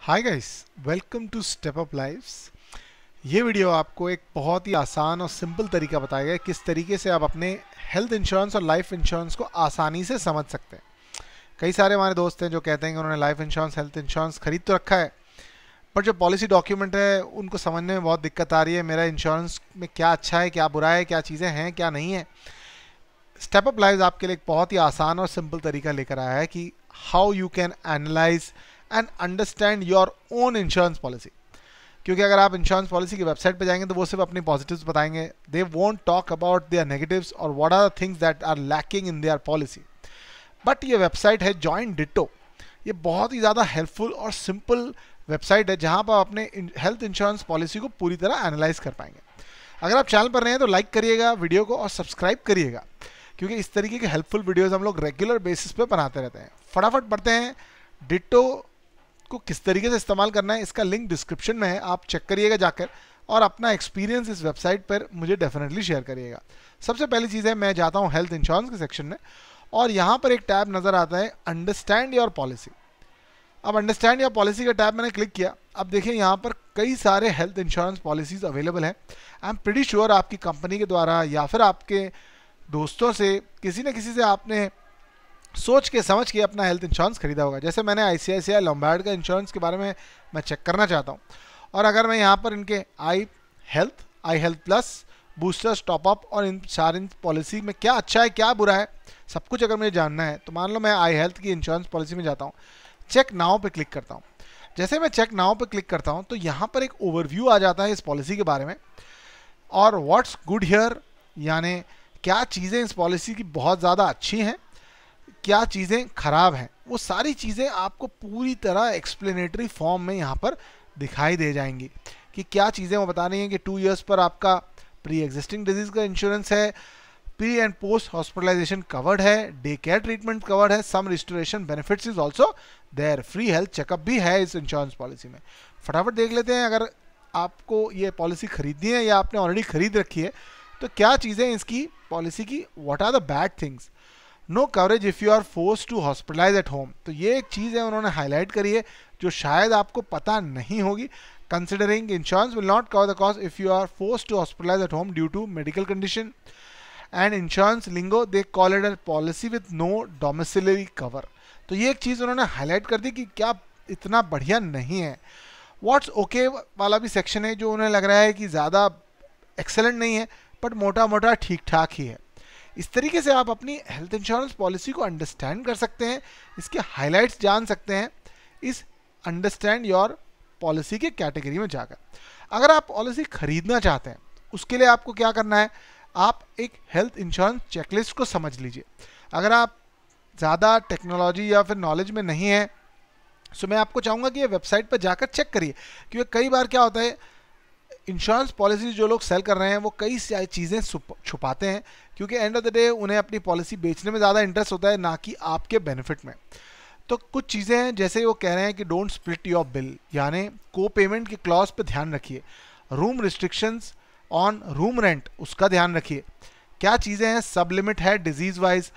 Hi guys, welcome to step up lifes. ये video आपको एक बहुत ही आसान और सिंपल तरीका बताएगा किस तरीके से आप अपने हेल्थ इंश्योरेंस और लाइफ इंश्योरेंस को आसानी से समझ सकते हैं। कई सारे हमारे दोस्त हैं जो कहते हैं कि उन्होंने लाइफ इंश्योरेंस हेल्थ इंश्योरेंस खरीद तो रखा है, पर जो पॉलिसी डॉक्यूमेंट है उनको समझने में बहुत दिक्कत आ रही है। मेरा इंश्योरेंस में क्या अच्छा है, क्या बुरा है, क्या चीज़ें हैं, क्या नहीं है। स्टेप अप लाइव्स आपके लिए एक बहुत ही आसान और सिंपल तरीका लेकर आया है कि how you can analyse and understand your own insurance policy. क्योंकि अगर आप इंश्योरेंस पॉलिसी की वेबसाइट पे जाएंगे तो वो सिर्फ अपनी पॉजिटिव्स बताएंगे, they won't talk about their negatives और what are the things that are lacking in their policy. But ये वेबसाइट है जॉइंट डिटो। ये बहुत ही ज़्यादा हेल्पफुल और सिंपल वेबसाइट है जहाँ पर आप अपने हेल्थ इंश्योरेंस पॉलिसी को पूरी तरह एनालाइज कर पाएंगे। अगर आप चैनल पर नए हैं तो लाइक करिएगा वीडियो को और सब्सक्राइब करिएगा, क्योंकि इस तरीके के हेल्पफुल वीडियोस हम लोग रेगुलर बेसिस पे बनाते रहते हैं। फटाफट बढ़ते हैं। डिटो को किस तरीके से इस्तेमाल करना है इसका लिंक डिस्क्रिप्शन में है, आप चेक करिएगा जाकर और अपना एक्सपीरियंस इस वेबसाइट पर मुझे डेफिनेटली शेयर करिएगा। सबसे पहली चीज़ है, मैं जाता हूँ हेल्थ इंश्योरेंस के सेक्शन में और यहाँ पर एक टैब नज़र आता है अंडरस्टैंड योर पॉलिसी। अब अंडरस्टैंड योर पॉलिसी का टैब मैंने क्लिक किया। अब देखिए यहाँ पर कई सारे हेल्थ इंश्योरेंस पॉलिसीज अवेलेबल हैं। आई एम प्रीटी श्योर आपकी कंपनी के द्वारा या फिर आपके दोस्तों से किसी न किसी से आपने सोच के समझ के अपना हेल्थ इंश्योरेंस खरीदा होगा। जैसे मैंने आईसीआईसीआई लॉम्बार्ड का इंश्योरेंस के बारे में मैं चेक करना चाहता हूँ, और अगर मैं यहाँ पर इनके आई हेल्थ प्लस, बूस्टर्स, टॉपअप और इन सारी पॉलिसी में क्या अच्छा है क्या बुरा है सब कुछ अगर मुझे जानना है तो मान लो मैं आई हेल्थ की इंश्योरेंस पॉलिसी में जाता हूँ, चेक नाउ पे क्लिक करता हूँ। जैसे मैं चेक नाउ पे क्लिक करता हूँ तो यहाँ पर एक ओवरव्यू आ जाता है इस पॉलिसी के बारे में और व्हाट्स गुड हियर, यानी क्या चीज़ें इस पॉलिसी की बहुत ज़्यादा अच्छी हैं, क्या चीज़ें खराब हैं, वो सारी चीज़ें आपको पूरी तरह एक्सप्लेनेटरी फॉर्म में यहाँ पर दिखाई दे जाएंगी कि क्या चीज़ें वो बता रही हैं कि 2 इयर्स पर आपका प्री एग्जिस्टिंग डिजीज़ का इंश्योरेंस है, pre and post hospitalisation covered है, डे केयर ट्रीटमेंट कवर्ड है, sum restoration benefits is also there, free health checkup भी है इस इंश्योरेंस पॉलिसी में। फटाफट देख लेते हैं, अगर आपको ये पॉलिसी खरीदनी है या आपने ऑलरेडी खरीद रखी है तो क्या चीज़ें इसकी पॉलिसी की, what are the bad things. No coverage if you are force to hospitalise at home, तो ये एक चीज़ है उन्होंने हाईलाइट करी है जो शायद आपको पता नहीं होगी। Considering insurance will not cover the cost if you are force to hospitalise at home due to medical condition and insurance lingo they call it a policy with no domiciliary cover. तो ये एक चीज़ उन्होंने highlight कर दी कि क्या इतना बढ़िया नहीं है। व्हाट्स ओके वाला भी सेक्शन है जो उन्हें लग रहा है कि ज़्यादा एक्सेलेंट नहीं है बट मोटा मोटा ठीक ठाक ही है। इस तरीके से आप अपनी हेल्थ इंश्योरेंस पॉलिसी को अंडरस्टैंड कर सकते हैं, इसके हाइलाइट्स जान सकते हैं इस अंडरस्टैंड योर पॉलिसी के कैटेगरी में जाकर। अगर आप पॉलिसी खरीदना चाहते हैं उसके लिए आपको क्या करना है, आप एक हेल्थ इंश्योरेंस चेकलिस्ट को समझ लीजिए। अगर आप ज़्यादा टेक्नोलॉजी या फिर नॉलेज में नहीं है तो मैं आपको चाहूँगा कि ये वेबसाइट पर जाकर चेक करिए, क्योंकि कई बार क्या होता है इंश्योरेंस पॉलिसी जो लोग सेल कर रहे हैं वो कई चीज़ें छुपाते हैं, क्योंकि एंड ऑफ द डे उन्हें अपनी पॉलिसी बेचने में ज़्यादा इंटरेस्ट होता है ना कि आपके बेनिफिट में। तो कुछ चीज़ें हैं जैसे वो कह रहे हैं कि डोंट स्प्लिट योर बिल, यानी को पेमेंट के क्लॉज पे ध्यान रखिए, room restrictions on room rent उसका ध्यान रखिए, क्या चीज़ें हैं सब लिमिट है disease wise,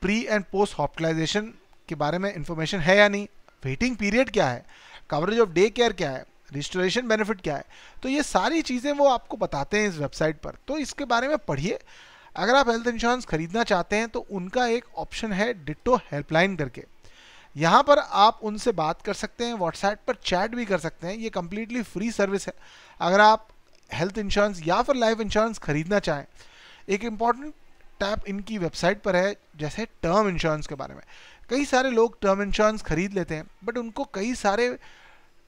pre and post hospitalization के बारे में इंफॉर्मेशन है या नहीं, वेटिंग पीरियड क्या है, कवरेज ऑफ डे केयर क्या है, रिस्टोरेशन बेनिफिट क्या है। तो ये सारी चीज़ें वो आपको बताते हैं इस वेबसाइट पर, तो इसके बारे में पढ़िए। अगर आप हेल्थ इंश्योरेंस खरीदना चाहते हैं तो उनका एक ऑप्शन है डिटो हेल्पलाइन करके, यहाँ पर आप उनसे बात कर सकते हैं, व्हाट्सएप पर चैट भी कर सकते हैं। ये कम्प्लीटली फ्री सर्विस है। अगर आप हेल्थ इंश्योरेंस या फिर लाइफ इंश्योरेंस खरीदना चाहें, एक इम्पॉर्टेंट टैब इनकी वेबसाइट पर है जैसे टर्म इंश्योरेंस के बारे में। कई सारे लोग टर्म इंश्योरेंस खरीद लेते हैं बट उनको कई सारे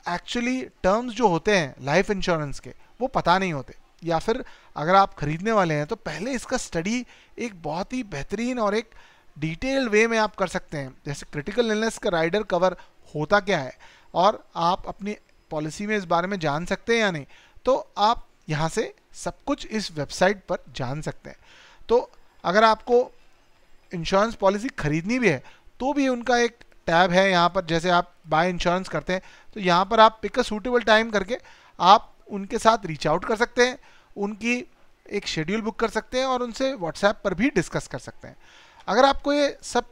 एक्चुअली टर्म्स जो होते हैं लाइफ इंश्योरेंस के वो पता नहीं होते, या फिर अगर आप खरीदने वाले हैं तो पहले इसका स्टडी एक बहुत ही बेहतरीन और एक डिटेल्ड वे में आप कर सकते हैं। जैसे क्रिटिकल इलनेस का राइडर कवर होता क्या है और आप अपनी पॉलिसी में इस बारे में जान सकते हैं या नहीं, तो आप यहाँ से सब कुछ इस वेबसाइट पर जान सकते हैं। तो अगर आपको इंश्योरेंस पॉलिसी खरीदनी भी है तो भी उनका एक टैब है यहाँ पर, जैसे आप बाय इंश्योरेंस करते हैं तो यहाँ पर आप पिक अ सूटेबल टाइम करके आप उनके साथ रीच आउट कर सकते हैं, उनकी एक शेड्यूल बुक कर सकते हैं और उनसे व्हाट्सएप पर भी डिस्कस कर सकते हैं। अगर आपको ये सब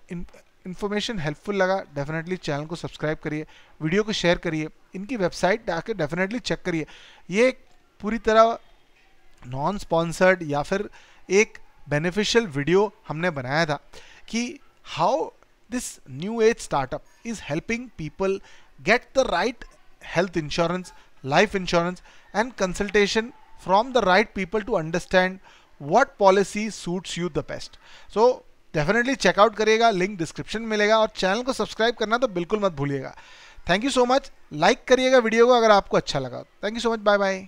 इन्फॉर्मेशन हेल्पफुल लगा डेफिनेटली चैनल को सब्सक्राइब करिए, वीडियो को शेयर करिए, इनकी वेबसाइट जाके डेफिनेटली चेक करिए। ये एक पूरी तरह नॉन स्पॉन्सर्ड या फिर एक बेनिफिशियल वीडियो हमने बनाया था कि how this new age startup is helping people get the right health insurance, life insurance and consultation from the right people to understand what policy suits you the best. So definitely check out करिएगा, link description में मिलेगा और channel को subscribe करना तो बिल्कुल मत भूलिएगा। Thank you so much, like करिएगा वीडियो को अगर आपको अच्छा लगा। Thank you so much, bye bye.